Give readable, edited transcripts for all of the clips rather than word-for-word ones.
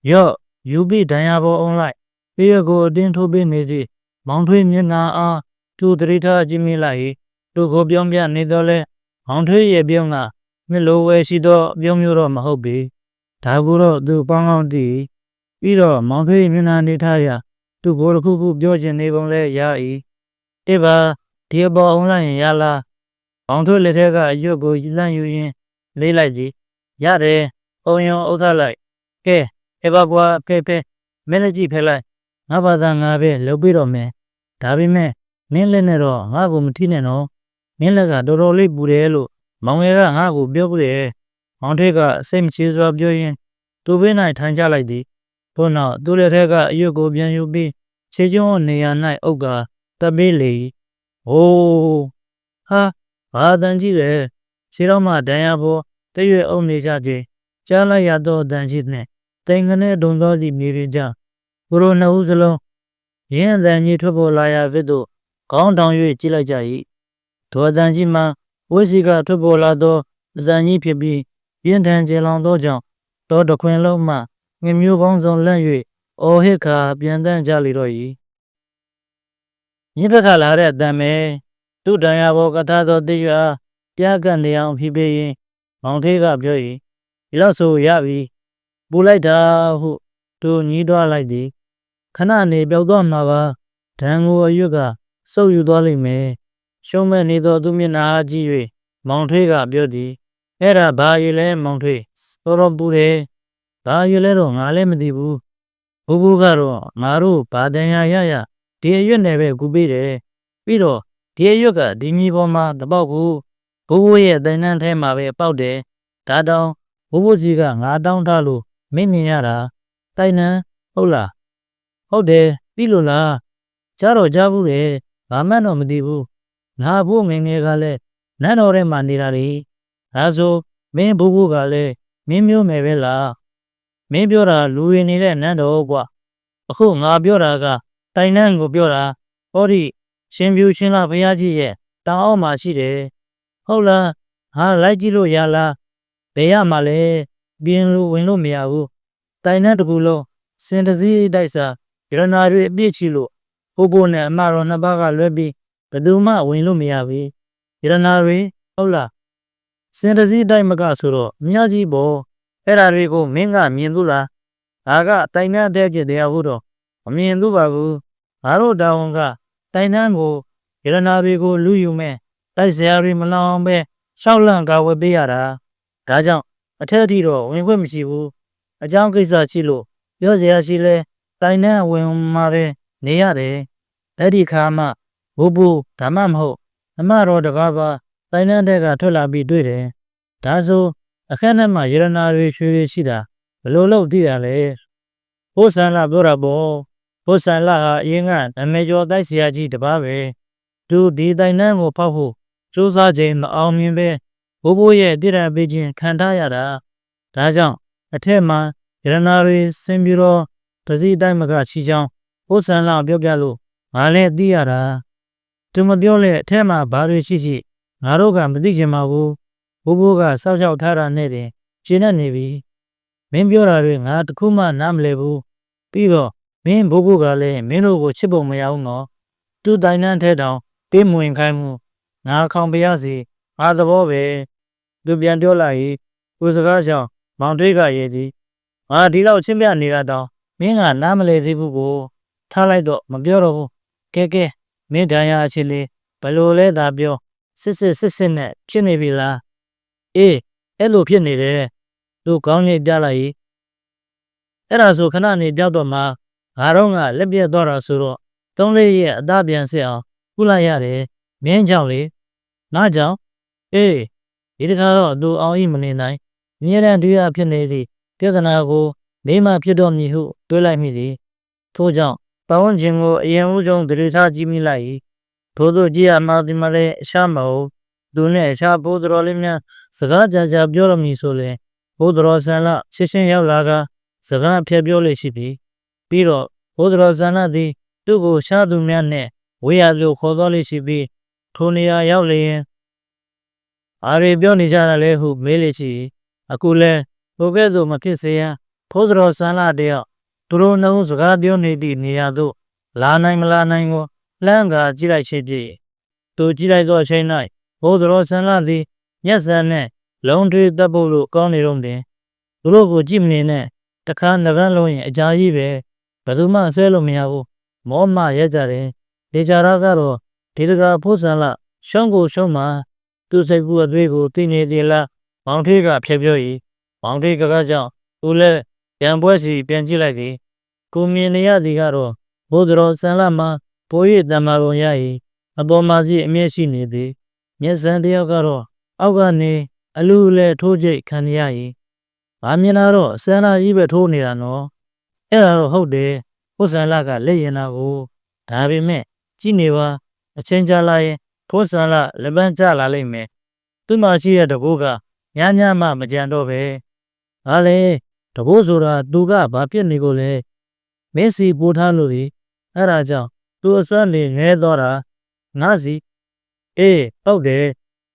Yo, you be Diabo online. Here go din to be needy. Mount Wimina are 2-3 Jimmy Lai. To go beyond Nidole. Mount Wibiona. Milo way she do Biomuro Mahobi. Taguro do Pang di. Iro Mount Wimina Nitaya. To go to Kuku George and Nibonle Yai. Eva, Tiabo online Yala. Mount Letega, you go Yilan Yin. Lay like the Yare. Oh, you other like. Hey. Evacuate Pepe, Melody Pella, Navazanga, Lobirome, Tabime, Milenero, Hagu Tineno, Milaga, Doroli Burelo, Mangera, Hagu, Biobule, Montega, same cheese of Joyin, to be night Tanja like the. For now, do the rega, you go bien you be, Sejon, Nia night, Oga, Tabili. Oh, ha, Danji, Siroma, Diabo, the year only Jaji, Chala Yado Danjitne. Tangane don't know the Mirija. Guru Nauzalo. Yen than you trouble Laya Vido. Count down you Chilajai. To a Danjima, Wisiga Tubolado, Zani Pibi, Yen Tangelan Dojan, Dodo Queen Loma, Mimu Bones on Lanui, O Hika, Biandan Jaliroi. Nibaka Lare Dame, two Diabo Catado Dia, Piagandian Pibi, Montega Bioi, Ilaso Yavi. Bulaida who to Nido like the Kanani Beldonava, Tango Yuga, so you dolly me. Show me neither Dumina Jiwe, Montega beauty, Era Bayule Monte, Oro Bure, Bayulero, Alemedibu, Ubugaro, Maru, Padena Yaya, dear you never gubire, Piro, dear Yuga, Dimi Boma, the Bogu, Buye, the Nantema Powder, Tadon, Ubuziga, Adon Talu. Miniara, Taina, Ola. Oh, de, Pilula, Charo Jabure, Amano Medibu, Nabu Mingale, Nanore Mandirari, Azo, Min Bugale, Mimu Mevela, Mebiora, Luinile, Nando, Who Nabioraga, Tainango Biora, Ori, Shimbu Shina Piaji, Tao Machide, Hola, Ha Lajilo Yala, Beamale. Being Winlo Miago, Tainatulo, Sentazi Daisa, Granari Bichilo, Obona Maronabaga Lebi, Paduma Winlo Miavi, Granari, Ola, Sentazi Daimagasuro, Miaji Bo, Erarigo, Minga, Mindula, Aga, Taina Deji de Avudo, Mindubagu, Aro Daunga, Tainango, Granarigo, Luyume, Taisari Malambe, Shaulanga Wabiara, Gajan. A teddy when whimsy, a junkie chilo, Yozia Taina when Mare, Neare, Daddy Kama, Bubu, Tamamho, Amaro the Gava, Taina dega tola be dude. Tazo, a canama urinary shida, Lolo diale. Posala Burabo, Posala Yingan, and Major Daisiaji the Babe. Do the dynamo papu, Josa Jane the Almimbe. Bubuye dira Beijing Kantayada. Tajang, a tema, Granary, Simbiro, Tazi Daimaga Chijang, Osana Biogalu, Male Diara. Tumabiole, Tema, Bari Chichi, Naroga, Medijimagu, Bubuga, Saja Tara Nede, China Nevi. Membiora ring at Kuma Namlebu, Pigo, Min Bubugale, Minu Chibo Mayauno, two Dinante down, Pimu in Kaimu, Nakambiazi, Other Bobe. Dubiandolai, Uzagaja, Montega Yedi. Dilo Chimbia Nirado, Minga Namale Ribugo, Talaido, Mabioro, Keke, Medaya Chile, Palole Dabio, Sissine, Chinevilla. Elo Pianide, do Goni Dalai. Erazo Canani Diadoma, Aronga, Libia Dora Suro, Tonley Dabian Seo, Ulayare, Mienjali, Najao, Idicaro do all evening night. Near and do up Pianidi, Piaganago, Lima Piadomi who do like me. Tojan, Pawan Jingo, Yamujon, the Rita Jimmy Lai, Todo Gia Maldimare, Shamo, Dune, Shapo, Rolimia, Sagaja Jabjolomi Sole, Odrosana, Shishin Yalaga, Saga Piabiole Shipi, Piro, Odrosana di, Dugo Shadu Miane, we are the Kodoli Shipi, Tonia Yale. Are Bionijana who Melici, Akule, Ogedo Makisia, ဖိုးတော်ဆန်းလာတယောက်သူတို့နှုတ်စကားပြောနေသည့်နေရာသို့လာနိုင်မလာနိုင်ကိုလှမ်းကာကြည့်လိုက်ခြင်းဖြစ်၏သူကြည့်လိုက်သောအချိန်၌ဖိုးတော်ဆန်းလာသည်မျက်စံနှင့်လုံးထွေးတပ်ဖို့လို့ကောင်းနေတော့တွင်သူတို့ကိုကြည့်မနေနဲ့တခါနှကန်းလုံးရင်အကြာကြီးပဲဘယ်သူမှဆွဲလို့မရဘူးမောမရက်ကြတယ်ဒေချာရကတော့ဒီတကာဖိုးဆန်းလာရှုံးကိုရှုံးမှာသူစိတ်ကူအသွေးကိုသိနေသေးလားမောင်ထေးကဖြေပြော၏မောင်ထေးကကြောင့်သူလည်းပြန်ပွဲစီပြန်ကြည့်လိုက်သည်ကိုမြင်နေရသည်ကတော့ဘိုးတော်ဆန်းလာမှပို၍တမ္မာပုံရ၏အပေါ်မှာစီအမျက်ရှိနေသည်မျက်စံတယောက်ကတော့အောက်ကနေအလူလဲထိုးကြိတ်ခံရ၏ငါမြင်လာတော့ဆန်းလာကြီးပဲထိုးနေတာနော်အဲ့ဒါတော့ဟုတ်တယ်ဖိုးဆန်းလာကလက်ရင်နာကိုဒါပေမဲ့ကြည့်နေပါအချင်းကြလာရင်ဖိုးဆန်းလာလက်ပန်းကျလာလိမ့်မယ်သူ့မှာရှိတဲ့တဘိုးကညညမှမကြံတော့ပဲဟာလေတဘိုးဆိုတာသူကဘာဖြစ်နေကိုလဲမင်းစီပို့ထားလို့လေအဲ့ဒါကြောင့်သူအစွမ်းနေငဲတော့တာငါစီအေးဟုတ်တယ်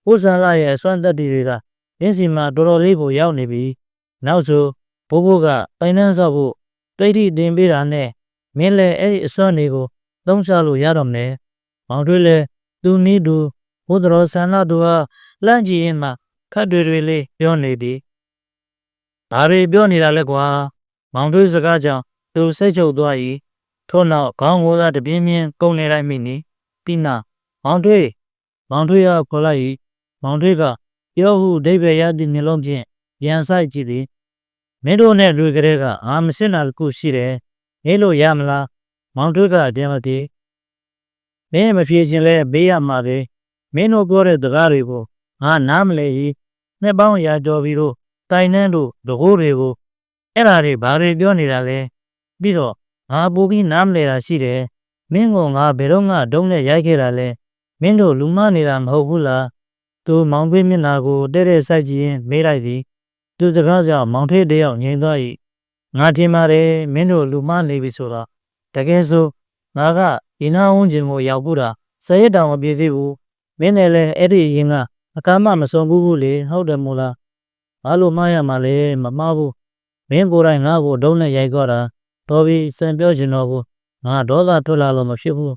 ဖိုးဆန်းလာရဲ့အစွမ်းတက်တီတွေကမင်းစီမှာတော်တော်လေးကိုရောက်နေပြီနောက်ဆိုဘိုးကပိုင်နှန်းဆောက်ဖို့တိတ်တိတင်ပေးတာနဲ့မင်းလည်းအဲ့ဒီအစွမ်းတွေကိုသုံးချလို့ရတော့မယ်မောင်တွေးလဲသူနီးသူဘိုးတော်ဆန်းလာသူဟာလှမ်းကြည့်ရင်မှခတ်တွေလေးပြောနေသည်ဒါတွေပြောနေတာလဲကွာမောင်တွေးစကားကြောင့်သူစိတ်ချုပ်သွား၏ထို့နောက်ခေါင်းကိုသာတပြင်းပြင်းကုန်းနေလိုက်မိနေပြီးနောက်မောင်တွေးရခေါ်လိုက်၏မောင်တွေးကပြောဟုဒိဗေရသည့်မျိုးလုံးဖြင့်ပြန်ဆိုင်ကြည့်သည်မင်းတို့နဲ့တွေ့ကြတဲ့ကအာမစင်နာတခုရှိတယ်နေလို့ရမလားမောင်တွေးကအတင်းမတည်မင်းမဖြေခြင်းလဲဘေးရမှာပဲမင်းတို့ပြောတဲ့စကားတွေကိုငါနားမလဲ၏နှစ်ပေါင်းရာကျော်ပြီးတော့တိုင်နှန်းတို့တကိုးတွေကိုအဲ့ဓာတွေဘာတွေပြောနေတာလဲပြီးတော့ငါပူပြီးနားမလဲတာရှိတယ်မင်းကငါဘယ်တော့မှဒုံးနဲ့ရိုက်ခဲ့တာလဲမင်းတို့လူမနေတာမဟုတ်ဘူးလားသူမောင်ဖေးမျက်နှာကိုတဲ့စိုက်ကြည့်ရင်မေးလိုက်သည်သူစကားကြောင့်မောင်ထေးတယောက်ငြိမ်သွား၏ငါထင်ပါတယ်မင်းတို့လူမနေပြီဆိုတော့တကယ်ဆိုငါကဒီနာဝန်းကျင်ကိုရောက်ဘူးတာဆယ်ရက်တောင်မပြည့်သေးဘူးမင်းနဲ့လည်းအဲ့ဒီအရင်ကအကားမစုံဘူးလေဟုတ်တယ်မို့လားဘာလို့မှားရမှာလဲမမှားဘူးမင်းကိုယ်တိုင်ငါ့ကိုဒုံးနဲ့ရိုက်ကြတာတော်ပြီစံပြောချင်တော့ဘူးငါဒေါသထွက်လာလို့မဖြစ်ဘူး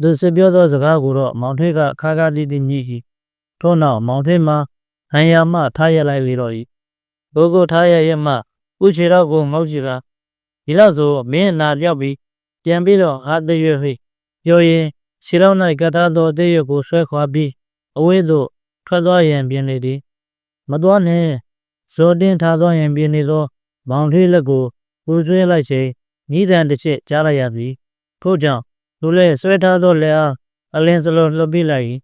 သူစပြောသောစကားကိုတော့မောင်ထေးကခါခါတီးတီးညှိ၏ထို့နောက်မောင်ထေးမှဟန်ရမှထားရလိုက်လေတော့၏ဘိုးကိုထားရရဲ့မှဥချေတော့ကိုငေါ့ချီကဒီလောက်ဆိုမင်းနာလျောက်ပြီးပြန်ပြီးတော့ဟာတရွေဟိပြောရင်ခြေတော်၌ကထားသောအသေးရွက်ကိုဆွဲခွာပြီးအဝေးသို့ထွက်သွားရန်ပြင်လေသည်မသွားနဲ့ဇော်တင်းထားသွားရန်ပြင်နေသောမောင်ထေးလက်ကိုပူဆွဲလိုက်ချိန်မိတန်တစ်ချက်ကြားလိုက်ရသည်ထို့ကြောင့်သူလည်းဆွဲထားသောလက်အားအလင်းစလုံးလှုပ်ပေးလိုက်၏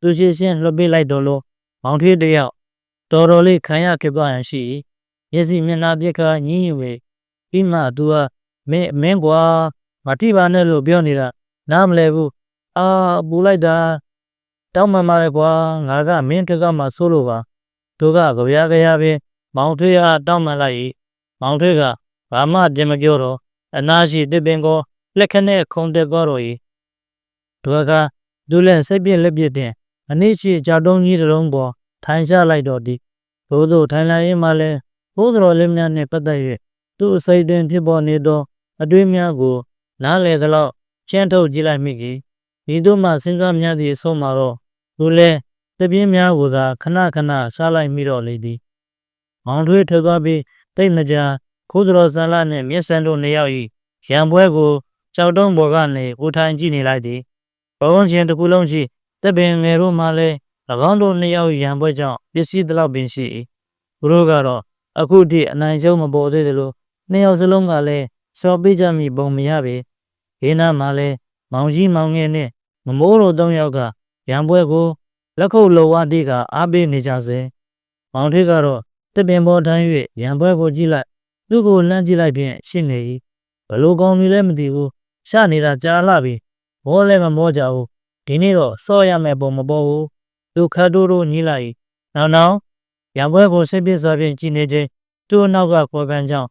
သူရှိရှင်းလှုပ်ပေးလိုက်တော့လို့မောင်ထေးတယောက်တော်တော်လေးခံရခဲ့ပါရန်ရှိ၏မျက်စိမျက်နှာပြက်ခါညင်းညူ၍ပြီးမှသူဟာမင်းကွာမတိပါနဲ့လို့ပြောနေတာနားမလဲဘူးအာပူလိုက်တာတောင်းမှန်ပါလေကွာငါကမင်းထက်ကမှဆိုးလို့ပါသူကကြပြားပင်မောင်ထွေးအားတောင်းမှန်လိုက်၏မောင်ထွေးကဘာမှတင်မပြောတော့အနာရှိတစ်ပင်ကိုလက်ခနဲ့ခုံတက်သွားတော့၏သူကသူလည်းစိတ်ပြက်လက်ပြက်တဲ့အနည်းရှိကြောက်တုံးကြီးတစ်လုံးပေါ်ထိုင်ချလိုက်တော့သည်ဘိုးတို့ထိုင်လာရင်မှလည်းဘိုးတော်လေးများနှင့်ပတ်သက်၍သူ့စိတ်တွင်ဖြစ်ပေါ်နေသောအတွေးများကိုနားလေသလောက်ရှင်းထုတ်ကြည့်လိုက်မိ၏ဒီတို့မှစဉ်းစားများသည့်အဆုံးမှာတော့သူလည်းတပြင်းများကိုသာခဏစားလိုက်မိတော့လေသည်မောင်ထွေးထွက်သွားပြီးတိတ်မကြာခိုးတော်ဆန်းလာနှင့်မျက်စံတို့နှစ်ယောက်၏ရံပွဲကိုကြောက်တုံးပေါ်ကနေကိုထိုင်ကြည့်နေလိုက်သည်ဘဝချင်းတစ်ခုလုံးရှိတပ်ပင်ငယ်တို့မှလည်း၎င်းတို့နှစ်ယောက်ရံပွဲကြောင့်ပစ္စည်းတလောက်ပင်ရှိ၏သူတို့ကတော့အခုထိအနိုင်ကျုံမပေါ်သေးသလိုနှစ်ယောက်စလုံးကလည်းစော်ပေးကြမိပုံမရပေခေနာမှလည်းမောင်ကြီးမောင်ငယ်နဲ့မမိုးတို့သုံးယောက်ကရံပွဲကိုလက်ခုပ်လောဝတိကအားပေးနေကြစေမောင်ထေးကတော့တပ်ပင်ပေါ်ထိုင်၍ရံပွဲကိုကြည့်လိုက်သူ့ကိုလှမ်းကြည့်လိုက်ဖြင့်ရှင်းနေ၏ဘလို့ကောင်းပြီလဲမသိဘူးရှနေတာကြားလာပြီမောလည်းမမောကြဘူးဒီနေ့တော့စော့ရမယ်ပုံမပေါ်ဘူးသူခတ်တို့ညီးလိုက်၏နောက်ရံပွဲကိုစိတ်ပြည့်စွာဖြင့်ကြည်နေခြင်းသူ့နောက်ကခေါ်ကန်ကြောင်း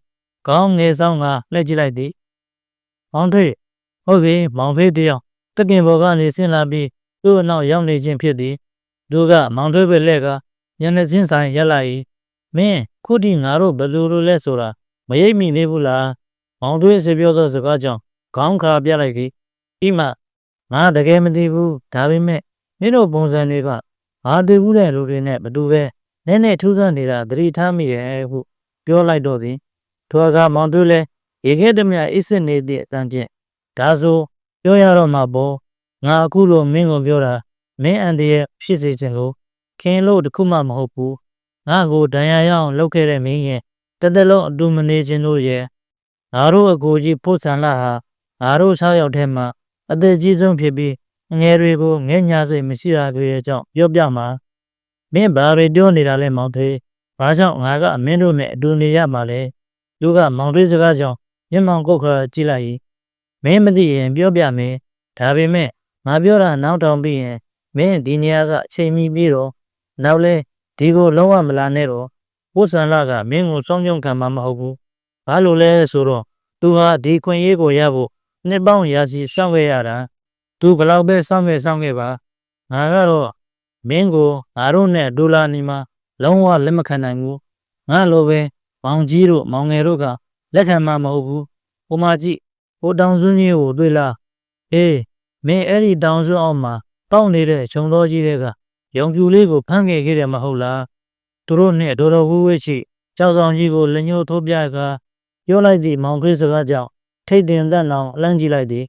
ခေါင်းငယ်ဆောင်ကလှည့်ကြည့်လိုက်သည်မောင်ထွေးဟုတ်ပြီမောင်ဖေးတယောက်တကင်ဘော်ကနေဆင်းလာပြီးသူ့အနောက်ရောက်နေခြင်းဖြစ်သည်သူကမောင်ထွေးပဲလက်ကညနေစင်းဆိုင်ရက်လိုက်၏မင်းခုထိငါတို့ဘယ်လိုလဲဆိုတာ မရိပ်မိနေဘူးလားမောင်တွေးစေပြောသောစကားကြောင့်ခေါင်းခါပြလိုက်သည်ဤမှငါတကယ်မသိဘူးဒါပေမဲ့မင်းတို့ပုံစံတွေကငါတွေ့ဘူးတဲ့လူတွေနဲ့မတူပဲနည်းနည်းထူးဆန်းနေတာသတိထားမိတယ်ဟုပြောလိုက်တော့သည်ထိုအခါမောင်တွေးလဲရေခဲတမျှအိတ်စစ်နေသည့်အတန်ဖြင့်ဒါဆိုပြောရတော့မှာပေါ့ငါအခုလိုမင်းကိုပြောတာမင်းအန်တရဲ့ဖြစ်စေခြင်းကိုခင်လို့တခုမှမဟုတ်ဘူးငါကိုဒဏ်ရာရအောင်လုပ်ခဲ့တဲ့မင်းရဲ့တစ်သက်လုံးအတူမနေခြင်းတို့ရဲ့ငါတို့အကိုကြီးဖို့ဆန်လာဟာငါတို့6ယောက်ထဲမှာအသက်ကြီးဆုံးဖြစ်ပြီးငယ်တွေကိုငဲ့ညာစိတ်မရှိတာတွေရဲ့ကြောင့်ပြောပြမှာမင်းဘာတွေပြောနေတာလဲမောင်သေးဘာကြောင့်ငါကမင်းတို့နဲ့အတူနေရမှာလဲလူကမောင်သေးစကားကြောင့်မျက်မှောင်ကုတ်ခါကြည့်လိုက်မင်းမသိရင်ပြောပြမယ်ဒါပေမဲ့ငါပြောတာနောက်တောင်ပြီးရင်မင်းဒီနေရာကအချိန်မီပြီးတော့နောက်လဲဒီကိုလုံးဝမလာနဲ့တော့ဖို့ဆန်လာကမင်းကိုစောင်းကြုံခံမှာမဟုတ်ဘူးဘာလို့လဲဆိုတော့သူဟာဒီခွင့်ရေးကိုရဖို့နှစ်ပေါင်းရာချီရှောင်ခဲ့ရတာသူဘလောက်ပဲစောင့်ခဲ့ပါငါကတော့မင်းကိုငါတို့နဲ့ဒူလာနီမှာလုံးဝလက်မခံနိုင်ဘူးငါလိုပဲမောင်ကြီးတို့မောင်ငယ်တို့ကလက်ခံမှာမဟုတ်ဘူးဟိုမှာကြည့်ဟိုတောင်စွန်းကြီးကိုတွေ့လားအေးမင်းအဲ့ဒီတောင်စွန်းအောင်မှာတောက်နေတဲ့ခြုံတော်ကြီးတွေကရုံပြူလေးကိုဖမ်းခဲ့တယ်မဟုတ်လားသူတို့နဲ့တော်ဝှေ့ရှိကြောက်ဆောင်ကြီးကိုလက်ညှိုးထိုးပြကပြောလိုက်သည့်မောင်ခွေးစကားကြောင့်ထိတ်တင်တန့်အောင်အလန့်ကြည့်လိုက်သည်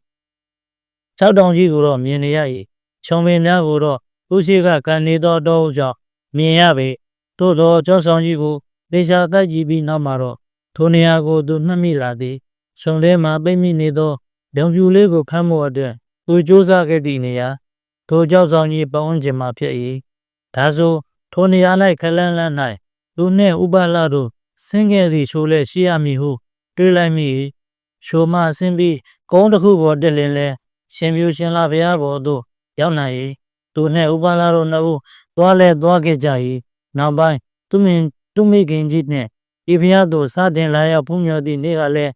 ၆တောင်ကြီးကိုတော့မြင်နေရ၏ခြုံပင်များကိုတော့ဦးရှိကကန်နေသောတောကြောင့်မြင်ရပေသို့သောကြောက်ဆောင်ကြီးကိုသေချာတိုက်ကြည့်ပြီးနောက်မှာတော့ထိုနေရာကိုသူမှတ်မိလာသည်ခြုံထဲမှာပိတ်မိနေသောရုံပြူလေးကိုဖမ်းဖို့အတွက်သူစူးစမ်းခဲ့သည့်နေရာထိုကြောက်ဆောင်ကြီးပတ်ဝန်းကျင်မှာဖြစ်၏ဒါဆိုထိုနေရာ၌ခလန်းလန်း၌သူနှင့်ဥပလာတို့ဆင်းခဲ့သည့်ရှိုးလဲရှိရမည်ဟုတွေးလိုက်မိရှိုးမှဆင်းပြီးကုန်းတစ်ခုပေါ်တက်လင်းလဲရှင်ပြူရှင်လာဘုရားပေါ်သို့ရောက်နိုင်၏သူနှင့်ဥပလာတို့နှစ်ဦးသွားခဲ့ကြ၏နောက်ပိုင်းသူမိခင်ကြီးနှင့်ဤဘုရားသို့စတင်လာရောက်ဖူးမြော်သည့်နေ့ကလည်း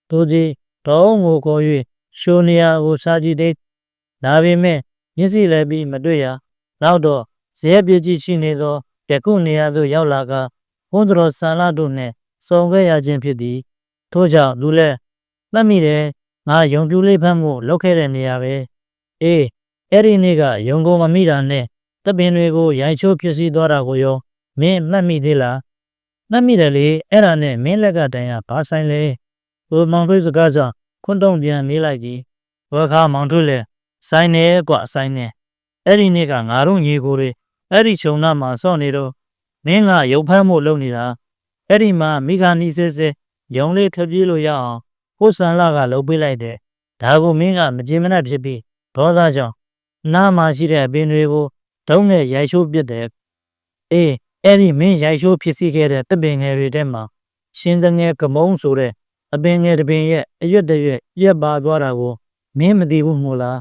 သူသည်တော်ကိုခေါ်၍ရှိုးနေရာကိုစားကြည့်သည်ဒါပေမဲ့မျက်စိလည်းပြီးမတွေ့ရနောက်တော့ဇေယျပြည့်ကြီးရှိနေသောတကုနေရာသို့ရောက်လာကဘုန်းတော်ဆန္လာတို့နှင့်စုံခဲ့ရခြင်းဖြစ်သည်ထို့ကြောင့်လူလည်းမှတ်မိတယ်ငါယုံပြူလေးဖမ်းမှုလောက်ခဲ့တဲ့နေရာပဲအေးအဲ့ဒီနေ့ကယုံကိုမမိတာနဲ့တပ်ပင်တွေကိုရိုက်ချိုးဖြစ်စီသွားတာကိုရောမင်းမှတ်မိသေးလားမှတ်မိတယ်လေအဲ့ဒါနဲ့မင်းလက်ကတိုင်ရဘာဆိုင်လဲဘိုးမောင်ထွေးစကားကြောင့်ခွန်းတုံးပြန်မေးလိုက်သည်ဘခါမောင်ထွေးလည်းဆိုင်နေကွာဆိုင်နေအဲ့ဒီနေ့ကငါတို့ညီကိုတွေအဲ့ဒီခြုံနာမှာစော့နေတော့မင်းကရုပ်ဖမ်းမှုလုပ်နေတာအဲ့ဒီမှာမိခါနီးစဲစဲယုံလေးထပြေးလို့ရအောင်ဖို့ဆန်လာကလှုပ်ပေးလိုက်တယ်ဒါကိုမင်းကမကြင်မနှက်ဖြစ်ပြီးဒေါသကြောင့်နားမှာရှိတဲ့အပင်တွေကိုဒုံးနဲ့ရိုက်ချိုးပစ်တယ်အေးအဲ့ဒီမင်းရိုက်ချိုးဖြစ်စီခဲ့တဲ့တပင်ငယ်တွေထဲမှာရှင်တငယ်ကမုံဆိုတဲ့အပင်ငယ်တစ်ပင်ရဲ့အရွက်တရွက်ရက်ပါသွားတာကိုမင်းမသိဘူးမို့လား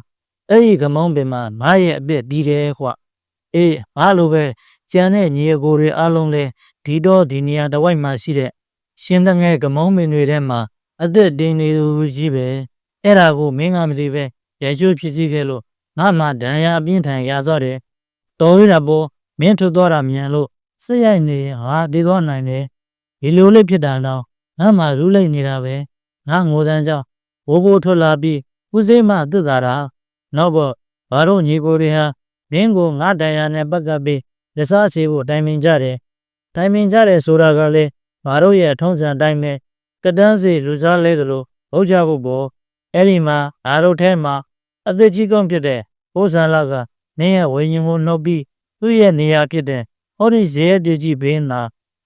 အဲ့ဒီကမုံပင်မှာငါရဲ့အပြစ်ဒီတယ်ခွအေးငါလိုပဲကြံတဲ့ညီအကိုတွေအားလုံးလဲဒီတော့ဒီနေရာတစ်ဝိုက်မှာရှိတဲ့ရှင်တငယ်ကမုံပင်တွေထဲမှာအသက်တင်နေသူကြီးပဲအဲ့ဒါကိုမင်းကမသိပဲရိုက်ချိုးဖြစ်စီခဲ့လို့ငါမှဒဏ်ရာအပြင်းထန်ရသွားတယ်တော်ရတာပေါ်မင်းထွက်သွားတာမြန်လို့စိတ်ရိုက်နေဟာတည်သွားနိုင်တယ်ဒီလိုလေးဖြစ်တာတော့ငါမှရူးလိုက်နေတာပဲငါငိုတန်းကြောင့်ဘိုးဘိုးထွက်လာပြီးဦးစိမ့်မှတက်တာနောက်တော့ဘာတို့ညီကိုတွေဟာမင်းကိုငါတရားနဲ့ပတ်သက်ပြီးလက်စားချေဖို့တိုင်ပင်ကြတယ်ဆိုတာကလည်းဘာတို့ရဲ့ထုံးစံတိုင်းပဲကတန်းစီလူစားလဲသလိုဟုတ်ကြဖို့ပေါ့အဲ့ဒီမှာဘာတို့ထဲမှာအသက်ကြီးကောင်းဖြစ်တဲ့ဘိုးဆန်လာကနင်းရဲ့ဝိညာဉ်ကိုနှုတ်ပြီးသူ့ရဲ့နေရာဖြစ်တဲ့ဟောဒီဇေယျပြည့်ကြီးဘေးနာ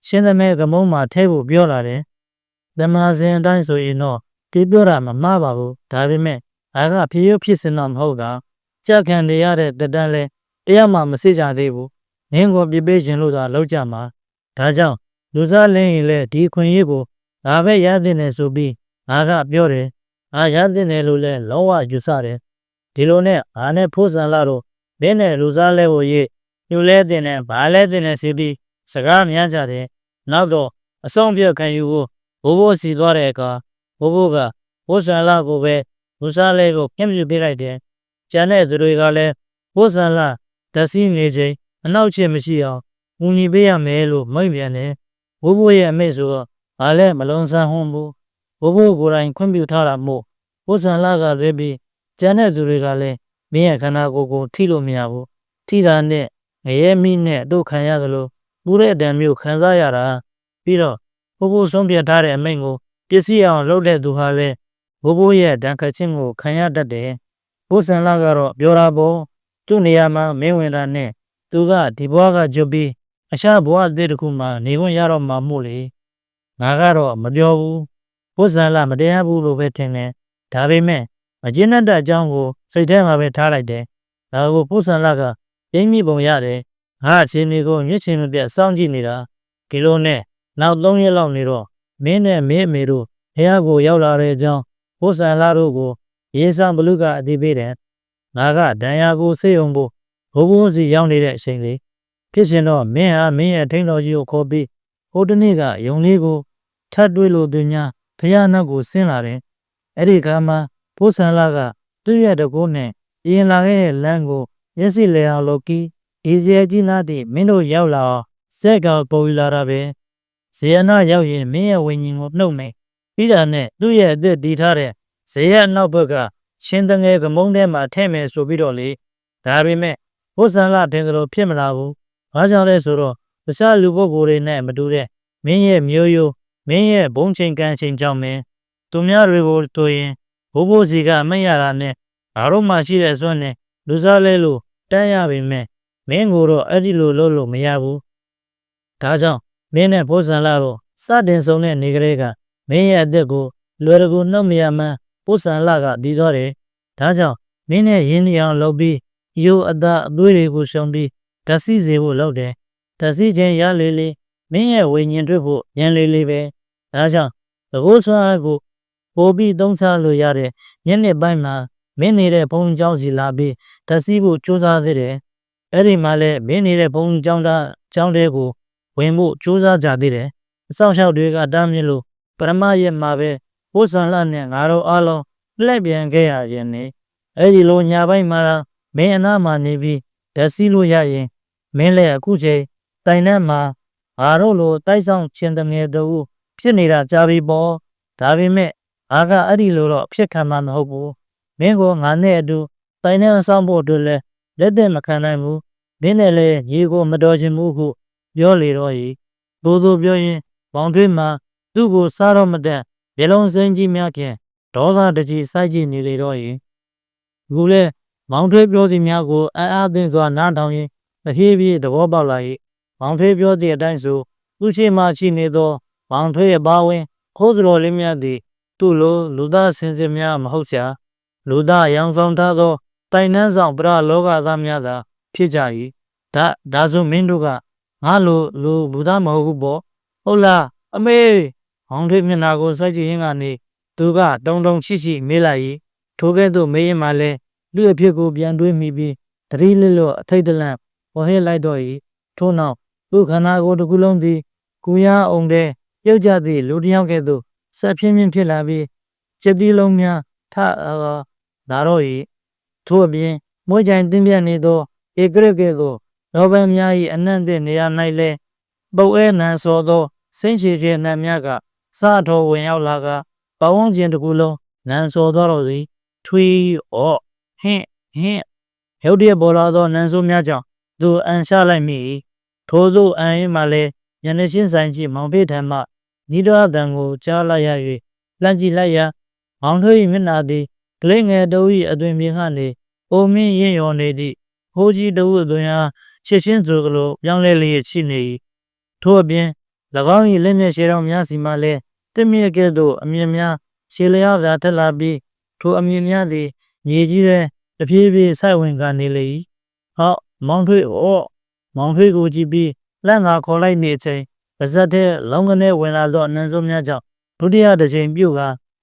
ရှင်သမီးကမုံမှာထဲဖို့ပြောလာတယ်။ဓမ္မစဉ်အတိုင်းဆိုရင်တော့ဒီပြောတာမမှားပါဘူး။ဒါပေမဲ့အားကဖြစ်စင်တော့မဟုတ်တာ။ကြက်ခံနေရတဲ့တတန်းလဲတရားမှမစစ်ကြသေးဘူး။နင်းကိုပြပေးခြင်းလို့သာလောက်ကြမှာ။ဒါကြောင့်လူစားလင်းရင်လည်းဒီခွင့်ရေးကိုငါပဲရတဲ့နေဆိုပြီးငါကပြောတယ်။ငါရတဲ့နေလို့လဲလုံးဝယူဆတယ်။ဒီလိုနဲ့ငါနဲ့ဖိုးဆန်လာတော့မင်းနဲ့လူစားလဲကိုရေးလူလဲတဲ့နဲ့ဘာလဲတဲ့နဲ့စီပြီးစကားများကြတယ်နောက်တော့အဆုံးပြခံယူဖို့ဘိုးဘိုးစီသွားတဲ့အခါဘိုးဘိုးကဘိုးဆန်လာကိုပဲလူစားလဲကိုပြင်းပြပေးလိုက်တယ်ကျန်တဲ့သူတွေကလည်းဘိုးဆန်လာဓာတ်စီးနေချိန်အနောက်ချစ်မရှိအောင်ငူညီပေးရမယ်လို့မိန့်ပြန်တယ်ဘိုးဘိုးရဲ့အမိတ်ဆိုတော့ ဘာလဲမလုံးဆန်းဟုံးဘူးဘိုးဘိုးကိုယ်တိုင်ခွင့်ပြုထားတာမို့ပိုးဆန်လာကလည်းပြီးကျန်တဲ့သူတွေကလည်းမင်းရဲ့ခန္ဓာကိုယ်ကိုထိလို့မရဘူးထိတာနဲ့ငရဲမိနဲ့တို့ခံရသလိုပူတဲ့အတန်မျိုးခံစားရတာပြီးတော့ဘိုးဘိုးဆုံးဖြတ်ထားတဲ့အမိန့်ကိုပစ္စည်းအောင်လုပ်တဲ့သူဟာလည်းဘိုးဘိုးရဲ့ဒဏ်ခတ်ခြင်းကိုခံရတတ်တယ်ဘိုးဆန်လာကတော့ပြောတာပေါ့သူ့နေရာမှာမင်းဝင်တာနဲ့သူကဒီဘွားကကြွပြီးအရှားဘွားအသစ်တစ်ခုမှနေခွင့်ရတော့မှာမို့လေငါကတော့မပြောဘူးဘိုးဆန်လာမတရားဘူးလို့ပဲထင်တယ်ဒါပေမဲ့မကျဉ်းတဲ့အကြောင်းကိုစိတ်ထဲမှာပဲထားလိုက်တယ်ဒါကိုဘိုးဆန်လာကပြင်းမိပုံရတယ်ငါအချင်းတွေကိုမျက်ခြေမပြတ်စောင့်ကြည့်နေတာဒီလိုနဲ့နောက်3ရက်လောက်နေတော့မင်းနဲ့မင်းအမေတို့ဘုရားကိုရောက်လာတဲ့အကြောင်းဘိုးဆန်လာတို့ကိုရေဆောင်ဘလူကအသိပေးတယ်ငါကဒဏ်ရာကိုဆေးုံဖို့ဘိုးဘိုးစီရောက်နေတဲ့အချိန်လေးဖြစ်ရှင်တော့မင်းဟာမင်းရဲ့ထိန်းတော်ကြီးကိုခေါ်ပြီးဟိုတနေ့ကယုံလေးကိုထပ်တွေ့လို့သူများဘုရားနောက်ကိုဆင်းလာတယ်အဲ့ဒီကမှဘိုးဆန်လာကသူ့ရဲ့တကိုးနဲ့ရင်လာခဲ့တဲ့လမ်းကိုမျက်စိလဲအောင်လုပ်ပြီးဒီစဲကြီးနားတည်းမင်းတို့ရောက်လာအောင်စက်ကပေါ်လာတာပဲဇေယနာရောက်ရင်မင်းရဲ့ဝိညာဉ်ကိုနှုတ်မယ်ပြီးတာနဲ့သူ့ရဲ့အသက်တည်ထားတဲ့ဇေယနောက်ဘက်ကရှင်တငယ်ကမုန်းထဲမှာထဲ့မယ်ဆိုပြီးတော့လေဒါပေမဲ့ဘုဆန်လာတင်ကြလို့ဖြစ်မလာဘူးဘာကြောင့်လဲဆိုတော့တခြားလူပုဂ္ဂိုလ်တွေနဲ့မတူတဲ့မင်းရဲ့မျိုးရိုးမင်းရဲ့ဘုံချိန်ကန်ချိန်ကြောင့်မင်းသူများတွေကိုတို့ရင်ဘိုးဘိုးစီကအမိတ်ရတာနဲ့ဘာလို့မှရှိတဲ့စွမ်းနဲ့လူစားလဲလို့တန်းရပေမဲ့မင်းကိုတော့အဲ့ဒီလိုလုပ်လို့မရဘူးဒါကြောင့်မင်းနဲ့ဘိုးဆန်လာတော့စတင်ဆုံးတဲ့နေကလေးကမင်းရဲ့အသက်ကိုလွယ်တကူနှုတ်မရမှန်းဘိုးဆန်လာကဒီတော့တယ်ဒါကြောင့်မင်းနဲ့ရင်းနှီးအောင်လုပ်ပြီးရိုးအသားအသွေးတွေကိုရှုံပြီးဓာတ်စီစေဖို့လုပ်တယ်ဓာတ်စီခြင်းရလေလေမင်းရဲ့ဝိညာဉ်တွေ့ဖို့ဉာဏ်လေလေပဲဒါကြောင့်သဘောဆွမ်းကိုပို့ပြီးသုံးစားလို့ရတဲ့ညနေပိုင်းမှာမင်းနေတဲ့ဘုံကျောင်းစီလာပြီးဓာတ်စီဖို့ကြိုးစားသေးတယ်အဲ့ဒီမှာလဲမင်းနေတဲ့ဘုံကျောင်းတွေကိုဝင်ဖို့ကြိုးစားကြသေးတယ်အဆောင်ရှောက်တွေကတားမြစ်လို့ပရမရဲ့မှာပဲဘိုးဆန်လာနဲ့ငါတို့အားလုံးလှည့်ပြန်ခဲ့ရရင်နေအဲ့ဒီလိုညာပိုင်းမှာမင်းအနားမှာနေပြီးဓာတ်စီလို့ရရင်မင်းလည်းအခုချိန်တိုင်နှက်မှာငါတို့လိုတိုက်ဆောင်ခြင်းတငယ်တို့ဖြစ်နေတာကြားပြီးပေါ့ဒါပေမဲ့ငါကအဲ့ဒီလိုတော့ဖြစ်ခံမှာမဟုတ်ဘူးမင်းကငါနဲ့အတူတိုင်နှက်အဆောင်ဖို့အတွက်လည်းလက်သက်မခံနိုင်ဘူးမင်းနဲ့လည်းညီကိုမတော်ချင်ဘူးဟုပြောလေတော့ဤသို့ပြောရင်ဘောင်ထွေးမှာသူ့ကိုစားတော့မတတ်မျက်လုံးစိမ်းကြီးများဖြင့်ဒေါသတကြီးစိုက်ကြည့်နေလေတော့ဤအခုလဲမောင်ထွေးပြောသည်များကိုအားသိစွာနားထောင်ရင်တဖြည်းဖြည်းသဘောပေါက်လာ၏မောင်ထွေးပြောသည့်အတိုင်းဆိုသူရှိမှရှိနေသောမောင်ထွေးအပါဝင်ခိုးစတော်လေးများသည်သူ့လိုလူသားစင်စစ်များမဟုတ်ရှာလူသားရောင်ဆောင်ထားသောတိုင်နှန်းဆောင်ပရလောကသားများသာဖြစ်ကြ၏ဒါဆိုမင်းတို့ကငါလိုလူသားမဟုတ်ဘူးပေါ့ဟုတ်လားအမေမောင်ထွေးမျက်နှာကိုစိုက်ကြည့်ရင်းကနေသူကတုံရှိမေးလိုက်၏ထိုကဲ့သို့မေးရင်မှလည်းလူအဖြစ်ကိုပြန်တွေးမိပြီးတတိလလောအထိတ်တလန့်ပေါ်ဟဲလိုက်တော့၏ထို့နောက်သူခန္ဓာကိုယ်တစ်ခုလုံးသည်ကိုရအောင်တဲ့ပြုတ်ကြသည့်လူတစ်ယောက်ကဲ့သို့ဆက်ဖြင်းဖြစ်လာပြီးစက်တီးလုံးများလာတော့၏ထို့အပြင်မွေးကြိုင်တင်းပြတ်နေသောဧကရကဲ့သို့လောဘများ၏အနှံ့တဲ့နေရာ၌လဲပုတ်အဲနံစောသောစိမ့်ချေခြင်းနှံများကစားတော်ဝင်ရောက်လာကပဝန်းကျင်တစ်ခုလုံးနံစောသွားတော့သည်ထွေးဩဟင့်ရုတ်တရက်ပေါ်လာသောနန်းဆိုးများကြောင့်သူအန်ရှာလိုက်မိထို့သို့အန်ရင်မှလည်းညနေရှင်းဆိုင်ကြီးမောင်ဖေးထံမှနီးတော်အတန်ကိုကြားလိုက်ရ၍လှမ်းကြည့်လိုက်ရာမောင်ထွေး၏မျက်နှာသည်ကလေးငယ်တို့၏အသွင်ပြင်ကနေအိုမင်းရင်ရော်နေသည့်ဟိုးကြီးတို့အသွင်အားရှစ်ရှင်းဆိုကလေးပြောင်းလဲလျက်ရှိနေ၏ထို့အပြင်၎င်း၏လက်မျက်ရှေတော်များစီမှလည်းတင့်မြက်ကဲ့သို့အမြင်များရှေလျားသာထက်လာပြီးထိုအမြင်များသည်မြေကြီးထဲတဖြည်းဖြည်းဆိုက်ဝင်ကနေလေ၏ဟောမောင်ထွေးကိုကြည့်ပြီးလက်ငါခေါ်လိုက်နေချိန်ပါဇက်ထဲလောင်းကနေဝင်လာသောအနှံစုံများကြောင့်ဒုတိယတစ်ချိန်ပြုတ်က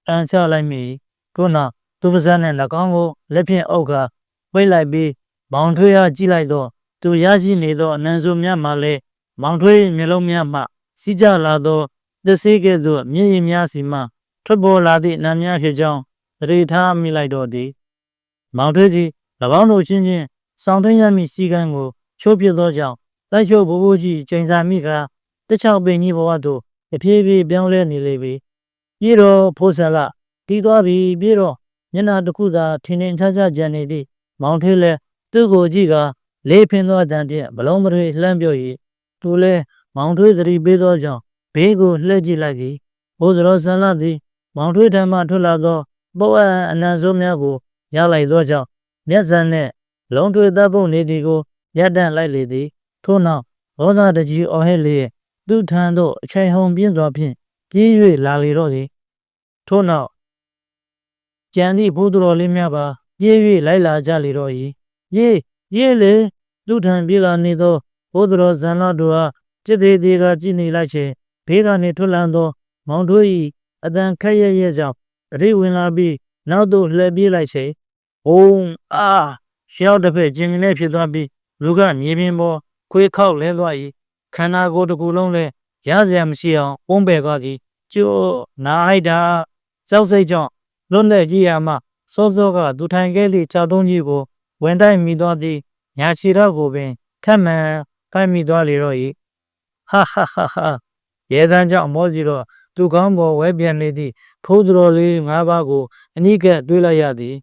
အန်ချလိုက်မိထို့နောက်သူပါဇက်နှင့်၎င်းကိုလက်ဖြင့်အုပ်ကပိတ်လိုက်ပြီးမောင်ထွေးအားကြည့်လိုက်တော့သူရရှိနေသောအနှံစုံများမှလည်းမောင်ထွေးမျက်လုံးများမှစီးကြလာသောသစ်စေးကဲ့သို့မျက်ရည်များစီမှထွက်ပေါ်လာသည့်နာများဖြစ်ကြောင်းသတိထားမိလိုက်တော့သည်မောင်ထွေးသည်၎င်းတို့ချင်းဆောင်ထင်းရမည့်စီကံကိုချိုးပြသောကြောင့်တိုက်ချို့ဘိုးကြီးချိန်စာမိကတခြားပင်ကြီးဘဝသို့ အဖြည်းဖြည်းပြောင်းလဲနေလေပြီပြေတော့ဖိုးဆန်လာတီးသွားပြီပြေတော့မျက်နှာတစ်ခုသာထင်းထင်းခြားခြားကြံနေသည့်မောင်ထေးလဲသူ့ကိုကြည့်ကလေးဖင်းသောအတန်ဖြင့်ဘလုံးမတွေလှမ်းပြော့၏သူလဲမောင်ထွေးသတိပေးသောကြောင့်ဘေးကိုလှည့်ကြည့်လိုက်သည်ဘိုးတော်ဆန်လာသည်မောင်ထွေးထံမှထွက်လာသောပုတ်အနံဆိုးများကိုရလိုက်သောကြောင့်မျက်စံနှင့်လုံးထွေးတပ်ပုတ်နေသည်ကိုရပ်တန့်လိုက်လေသည်ထို့နောက်ဘောသာတကြီးအော်ဟစ်လျက်သူ့ထံသို့အချိန်ဟုန်ပြင်းစွာဖြင့်ပြေး၍လာလေတော့သည်ထို့နောက်ကြံသည့်ဘိုးတော်လေးများပါပြေး၍လိုက်လာကြလေတော့၏ရေးလေသူ့ထံပြေးလာနေသောဘိုးတော်ဇန်လာတို့အားจิตသေးသေးကကြည့်နေလိုက်ခြင်းဘေးကနေထွက်လာသောမောင်တို့၏အတန်ခက်ရဲကြောင့်အရိဝင်လာပြီးနောက်သို့လှည့်ပြေးလိုက်ခြင်းဘုံရှောက်တစ်ဖက်ကျင်နေဖြစ်သွားပြီးလူကမြေပြင်ပေါ်ခွေးခောက်လဲသွား၏ခန္ဓာကိုယ်တစ်ခုလုံးလည်းရစရာမရှိအောင်ပုံးပယ်သွားသည်ကျိုးနာလိုက်တာစောက်စိတ်ကြောင့်လွတ်လပ်ကြည့်ရမှစောစောကသူထိုင်ခဲ့သည့်ကြောက်တုံးကြီးကိုဝင်တိုက်မိသွားသည်ညာချီတော့ကိုပင်ထက်မှန်ခိုက်မိသွားလေတော့၏ဟာရဲတန်းကြောင့်မောကြီးတော့သူကောင်းပေါ်ဝဲပြန်နေသည့်ဖိုးတော်လေး၅ပါးကိုအနိကတွေးလိုက်ရသည်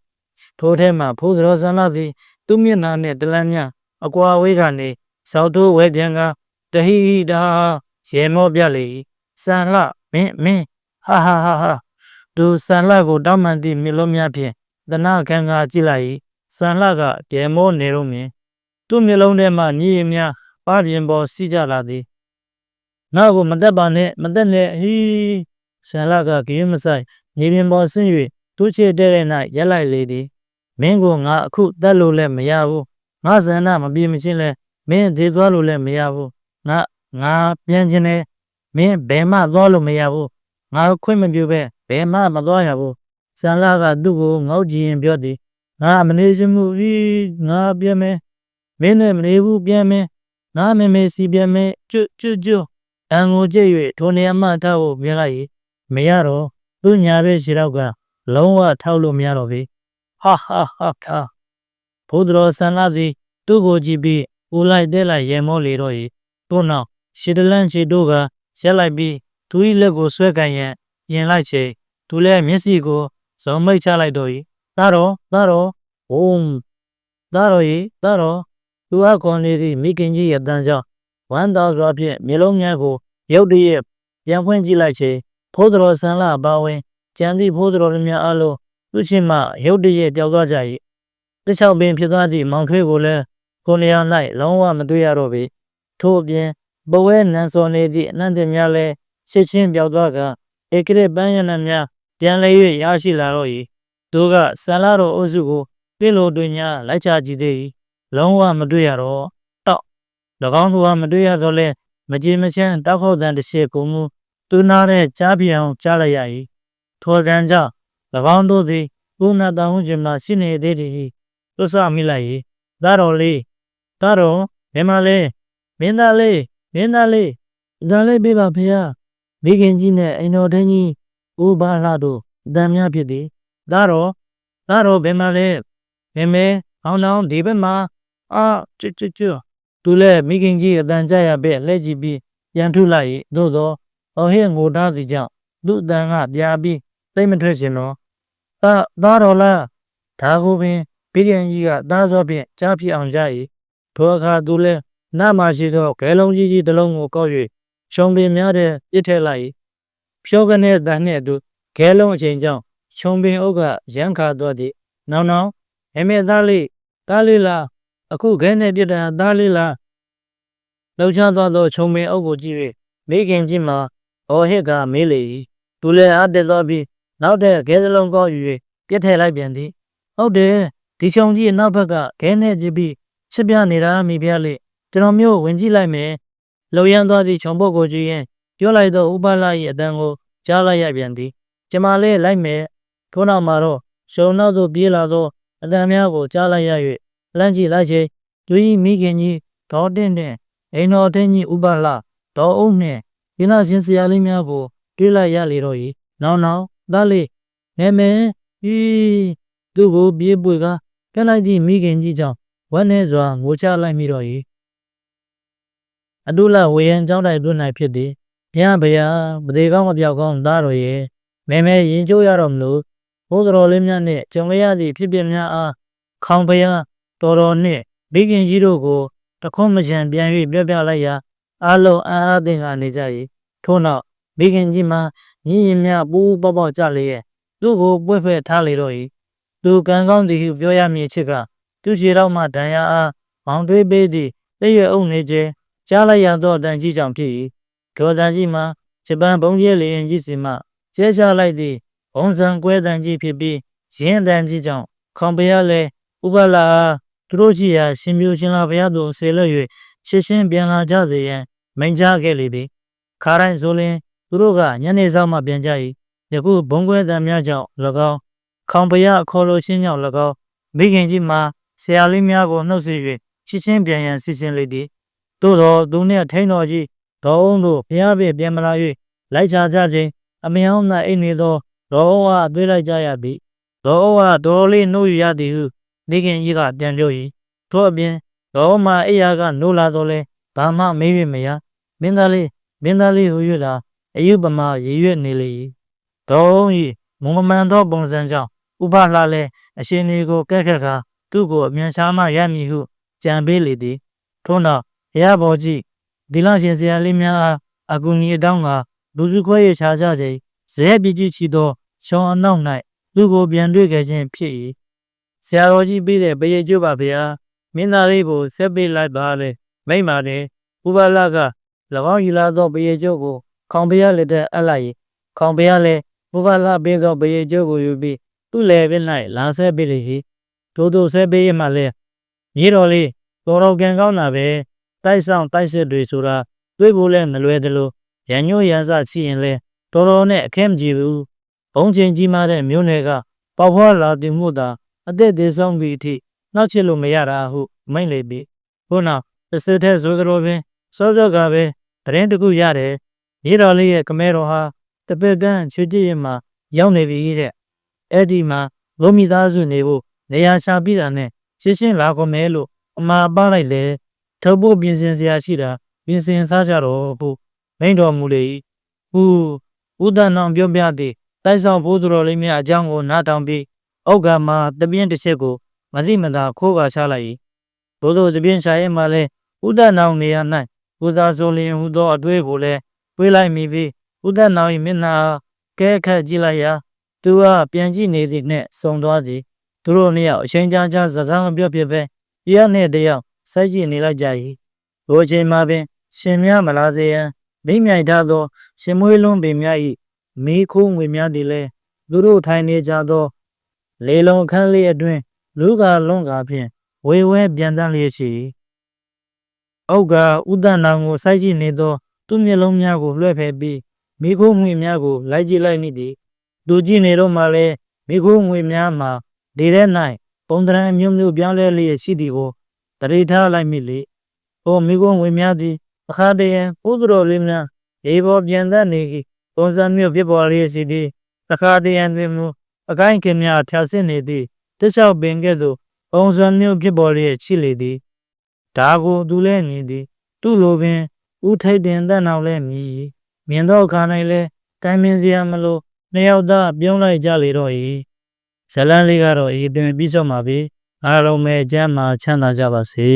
ထိုထဲမှဖိုးတော်ဆန်လာသည်သူမျက်နှာနှင့်တလန်းများအကွာဝေးကနေစောက်ထိုးဝဲပြန်ကတဟိတာရဲမောပြလေ၏ဆန်လာမင်းဟာသူဆန်လာကိုတောင်းမှန်သည့်မျက်လုံးများဖြင့်တနာခံကကြည့်လိုက်၏ဆန်လာကရဲမောနေတော့မြင်သူ့မျက်လုံးထဲမှညီရင်များပါပြင်ပေါ်စီးကြလာသည်နောက်ကိုမတက်ပါနဲ့မတက်နဲ့ဟီးဆန်လာကဂိမ်းမဆိုင်ညီပြင်ပေါ်ဆင်း၍သူ့ချစ်တဲ့၌ရက်လိုက်လေသည်မင်းကိုငါအခုတက်လို့လည်းမရဘူးငါဆန္ဒမပြေမချင်းလဲမင်းဒေသွားလို့လည်းမရဘူးငါပြန်ခြင်းနဲ့မင်းဘယ်မှသွားလို့မရဘူးငါခွင့်မပြုပဲဘယ်မှမသွားရဘူးဆန်လာကသူ့ကိုငေါ့ကြည့်ရင်ပြောသည်ငါမနေချင်ဘူးငါပြန်မယ်မင်းနဲ့မနေဘူးပြန်မယ်ငါမေစီပြန်မယ်ကျွအန်ကိုကြည့်၍ထိုနေရာမှထားဖို့မြင်လိုက်၏မရတော့သူ့ညာဘက်ခြေထောက်ကလုံးဝထောက်လို့မရတော့ပြီဟာဘုဒ္ဓတော်ဆန်လာသည်သူ့ကိုကြည့်ပြီးဦးလိုက်တဲလိုက်ရဲမောလေတော့၏ထို့နောက်ရှစ်တလန်းချီတို့ကရက်လိုက်ပြီးသူ၏လက်ကိုဆွဲကန်ရန်ပြင်လိုက်ချိန်သူလည်းမျက်စိကိုဇုံမိတ်ချလိုက်တော့၏သားတော်ဘုံသားတော်သူအခေါ်နေသည့်မိခင်ကြီးရဲ့တန်ကြောင့်ဝမ်းသာစွာဖြင့်မျက်လုံးများကိုရုတ်တရက်ပြန်ဖွင့်ကြည့်လိုက်ချိန်ဖိုးတော်ဆန်လာပါဝင်ကြံသည့်ဖိုးတော်များအလုံးသူ့ရှင်မှရုတ်တရက်ပျောက်သွားကြ၏တခြားပင်ဖြစ်သွားသည့်မောင်ထွေးကိုလည်းကိုနေရာ၌လုံးဝမတွေ့ရတော့ပေထို့အပြင်ပဝဲနန်းစော်နေသည့်အနှံ့တင်များလည်းချက်ချင်းပျောက်သွားကဧကရက်ပန်းရနံများပြန်လည်၍ရရှိလာတော့၏သူကဆန်လာတော်အုပ်စုကိုပြစ်လို့တွင်ညာလိုက်ချကြည့်သေး၏လုံးဝမတွေ့ရတော့၎င်းတို့ကမတွေ့ရတော့လဲမကြေမချမ်းတောက်ခေါက်တန်တစ်ချက်ကိုမူသူနာတဲ့ကြားပြအောင်ကြားလိုက်ရ၏ထိုတန်ကြောင့်၎င်းတို့သည်ဘုနာတောင်းခြင်းမှရှိနေသေးသည်သွဆမိလိုက်၏သားတော်ဘယ်မှာလဲမင်းသားလေးဒါလေးပေးပါဖေဟာမိခင်ကြီးနဲ့အိမ်တော်ထင်းကြီးဦးဘာလာတို့အတန်များဖြစ်သည်သားတော်ဘယ်မှာလဲမဲအောင်ဒီဘက်မှာကျွသူလည်းမိခင်ကြီးအတန်ကြရပဲလက်ကြည့်ပြီးပြန်ထုလိုက်၏သို့သောအော်ဟစ်ငိုထားသည်ကြောင့်သူ့အတန်ကပြာပြီးသိမ့်မထွက်ရှင်တော့သားတော်လားဒါကိုပင်မိခင်ကြီးကသားစောဖြင့်ကြားဖြစ်အောင်ကြ၏ထိုအခါသူလည်းနားမရှိသောခဲလုံးကြီးတစ်လုံးကိုကောက်၍ရှုံပင်များတဲ့ပြစ်ထည့်လိုက်၏ဖြောကနေတန်နှင့်အတူခဲလုံးအချိန်ကြောင့်ရှုံပင်အုပ်ကရမ်းခါသွားသည်နောင်မဲသားလေးလားအခုခဲနဲ့ပြစ်တာသားလေးလားလှုပ်ရှားသွားသောခြုံပင်အုပ်ကိုကြည့်၍မိခင်ကြီးမှာအော်ဟစ်ကမေးလေ၏သူလည်းအားတက်သွားပြီးနောက်တဲ့ခဲစလုံးကောက်၍ပြစ်ထည့်လိုက်ပြန်သည်ဟုတ်တယ်ဒီချုံကြီးရဲ့နောက်ဘက်ကခဲနဲ့ပြစ်ပြီးချစ်ပြနေတာမိဖုရားလေးကျွန်တော်မျိုးဝင်ကြည့်လိုက်မယ်လှုပ်ရမ်းသွားသည့်ခြုံပုတ်ကိုကြည့်ရင်ပြောလိုက်သောဥပလာ၏အတန်ကိုကြားလိုက်ရပြန်သည်ကျမလည်းလိုက်မယ်ထို့နောက်မှာတော့ရှုံနောက်သို့ပြေးလာသောအတန်များကိုကြားလိုက်ရ၍လမ်းကြည့်လိုက်ချိန်သူ၏မိခင်ကြီးဒေါ်တင်နှင့်အိမ်တော်ထင်းကြီးဥပလာဒေါ်အုပ်နှင့်ဒီနာရှင်ဆရာလေးများကိုတွေ့လိုက်ရလေတော့၏နောင်သားလေးမဲသူ့ကိုပြေးပွေကပြလိုက်သည့်မိခင်ကြီးကြောင့်ဝမ်းနည်းစွာငိုချလိုက်မိတော့၏အတုလဝေယံကျောင်းတိုင်တွင်၌ဖြစ်သည် ဘုရားဘုရားဗဒေကောင်းမပြောက်ကောင်းသားတော်ရဲ့မဲမဲရင်ကျိုးရတော့မလို့ဘိုးတော်လေးများနဲ့ကြုံရသည့်ဖြစ်ပျက်များအားခေါင်ဘုရားတော်တော်နှင့်မိခင်ကြီးတို့ကိုတခွန်းမချံပြန်၍ပြောပြလိုက်ရာအားလုံးအားသင်္ကာနေကြ၏ထို့နောက်မိခင်ကြီးမှာမြည်ရင်များပူပေါက်ပေါက်ကြလေရဲ့သူ့ကိုပွေ့ဖက်ထားလေတော့၏သူကံကောင်းသည်ဟုပြောရမည်ချစ်ကသူ့ခြေထောက်မှဒဏ်ရာအားမောင်တွေးပေးသည့်လက်ရွယ်အုပ်နေခြင်းကြားလိုက်ရသောအတန်ကြီးကြောင့်ဖြစ်၏ဒေါ်တန်ကြီးမှာဂျပန်ဘုံကျဲလေရင်ကြီးစီမှကျဲချလိုက်သည့်ဘုံစံကွဲတန်ကြီးဖြစ်ပြီးရင်းတန်ကြီးကြောင့်ခေါင်ပရလည်းဥပလာအားသူတို့ရှိရာရှင်ပြူရှင်လာဘုရားသို့ဆေလွတ်၍ရှင်းရှင်းပြန်လာကြစေရန်မိန့်ကြားခဲ့လေသည်ခါတိုင်းဆိုလျှင်သူတို့ကညနေဆောင်မှပြန်ကြ၏ယခုဘုံကွဲတန်များကြောင့်၎င်းခေါင်ပရအခေါ်လိုရှင်းကြောင့်၎င်းမိခင်ကြီးမှာဆရာလေးများကိုနှုတ်ဆက်၍ရှင်းရှင်းပြန်ရန်စီစဉ်လေသည်သို့သောသူနှင့်ထိန်တော်ကြီးဒေါ်အောင်တို့ဘုရားပြပြန်မလာ၍လိုက်ချကြခြင်းအမြောင်း၌အိမ်နေသောဒေါ်အောင်အားတွေးလိုက်ကြရပြီဒေါ်အောင်အားဒေါ်လေးနှုတ်ရသည်ဟုမိခင်ကြီးကပြန်ပြော၏ထို့အပြင်ဒေါ်အောင်မအိယာကနိုးလာတော့လဲဘာမှမေး၍မရမင်းသားလေးဟူ၍လာအယုပမာရည်ရွက်နေလေ၏ဒေါ်အောင်၏မုံမမှန်သောပုံစံကြောင့်ဥပလှလဲအရှင်ဒီကိုကဲ့ခတ်ခါသူ့ကိုအမြန်ရှားမှရမည်ဟုကြံပေးလေသည်ထို့နောက်ဘုရားဘော်ကြီးဒီလရှင်ဆရာလေးများအားအကူအညီအတောင်းကလူစုခွဲရချကြစေဇဲပြည့်ကြီးချီသောရှောင်းအနောက်၌သူ့ကိုပြန်တွေ့ခဲ့ခြင်းဖြစ်၏ဆရာတော်ကြီးပြီးတဲ့ပရိတ်ကျွပါဗျာမင်းသားလေးကိုဆက်ပေးလိုက်ပါလေမိမ့်ပါတယ်ဥပလာက၎င်းယူလာသောပရိတ်ကျွကိုခေါင်ပရလက်တဲ့အပ်လိုက်ခေါင်ပရလည်းဥပလာပေးသောပရိတ်ကျွကိုယူပြီးသူ့လည်းပင်၌လာဆက်ပေးလေ၏ထို့ဆက်ပေးရမှလည်းမြေတော်လေးတော်ကံကောင်းတာပဲတိုက်ဆောင်တိုက်စစ်တွေဆိုတာတွေးဖို့လည်းမလွယ်တယ်လို့ရန်ညို့ရန်စရှိရင်လဲတော်နဲ့အခက်မကြည့်ဘူးဘုံချင်းကြီးမားတဲ့မြို့နယ်ကပေါဖွာလာတင်မှုသာအသက်သေးဆုံးပြီးအထိနောက်ချစ်လို့မရတာဟုမိန့်လေပြီခုနောက်တစ်စက်ထဲဆိုကြတော့ပင်စောစောကပဲတရင်တခုရတယ်မြေတော်လေးရဲ့ကမဲတော်ဟာတပည့်ကန်းချွေကြည့်ရမှာရောက်နေပြီတဲ့အဲ့ဒီမှာလုံးမိသားစုနေဖို့နေရာချပြီးတာနဲ့ရှင်းလာကုန်မယ်လို့အမှားပါလိုက်လေထုတ်ဖို့ပြင်ဆင်စရာရှိတာပြင်ဆင်စားကြတော့ဖို့မိန်တော်မူလေဥဒနောင်ပြောပြသည်တိုက်ဆောင်ဘိုးတော်လေးများအကြောင်းကိုနားထောင်ပြီးဩဃာမှာတပြင်းတစ်ချက်ကိုမသိမသာခိုးကာချလိုက်၏ဘိုးတော်တပြင်းရှာရဲမှလည်းဥဒနောင်နေရာ၌ဥသာဆိုလျင်ဟူသောအတွေ့ကိုလည်းတွေးလိုက်မိပြီးဥဒနောင်၏မျက်နှာကဲခတ်ကြည့်လိုက်ရာသူကပြန်ကြည့်နေသည်နှင့်စုံသွားသည်သူတို့နှစ်ယောက်အချိန်ကြာကြာစကားမပြောဖြစ်ပဲတရားနဲ့တရားစိုက်ကြည့်နေလိုက်ကြ၏ဘိုးချိန်မှာပင်ရှင်များမလာစေရန်မိမြိုက်ထားသောရှင်မွေးလွန်းပင်များ၏မီးခိုးငွေများသည်လည်းသူတို့ထိုင်နေကြသောလေလုံခန်းလေးအတွင်းလူကလွန်ကားဖြင့်ဝေဝဲပြန်တန်းလျက်ရှိဩဃာဥဒနာကိုစိုက်ကြည့်နေသောသူ့မျက်လုံးများကိုလွှဲဖယ်ပြီးမီးခိုးငွေများကိုလိုက်ကြည့်လိုက်မိသည်သူကြည့်နေတော့မှလည်းမီးခိုးငွေများမှာဒီထဲ၌ပုံသဏ္ဍာန်မျိုးမျိုးပြောင်းလဲလျက်ရှိသည်ကိုတရိထားလိုက်မိလေ။အိုမိကုန်းဝင်များသည်အခါတည်းဘုဒ္ဓတော်လေးများရေပေါ်ပြန်သက်နေ၏ပုံစံမျိုးဖြစ်ပေါ်လျက်ရှိသည်အခါတည်းတွင်မူအကိုင်းခင်များထျာဆင့်နေသည်တစ္ဆောက်ပင်ကဲ့သို့ပုံစံမျိုးဖြစ်ပေါ်လျက်ရှိလေသည်ဒါကိုသူလည်းမြင်သည်သူ့လိုပင်ဥထိတ်တင်တတ်နောက်လည်းမြည်မြင်တော့ခါ၌လည်းတိုင်းမင်းစရာမလိုနှစ်ယောက်သားပြုံးလိုက်ကြလေတော့၏ဇလန်းလေးကတော့ဤတွင်ပြီးဆုံးပါပြီအားလုံးပဲကျမ်းမာချမ်းသာကြပါစေ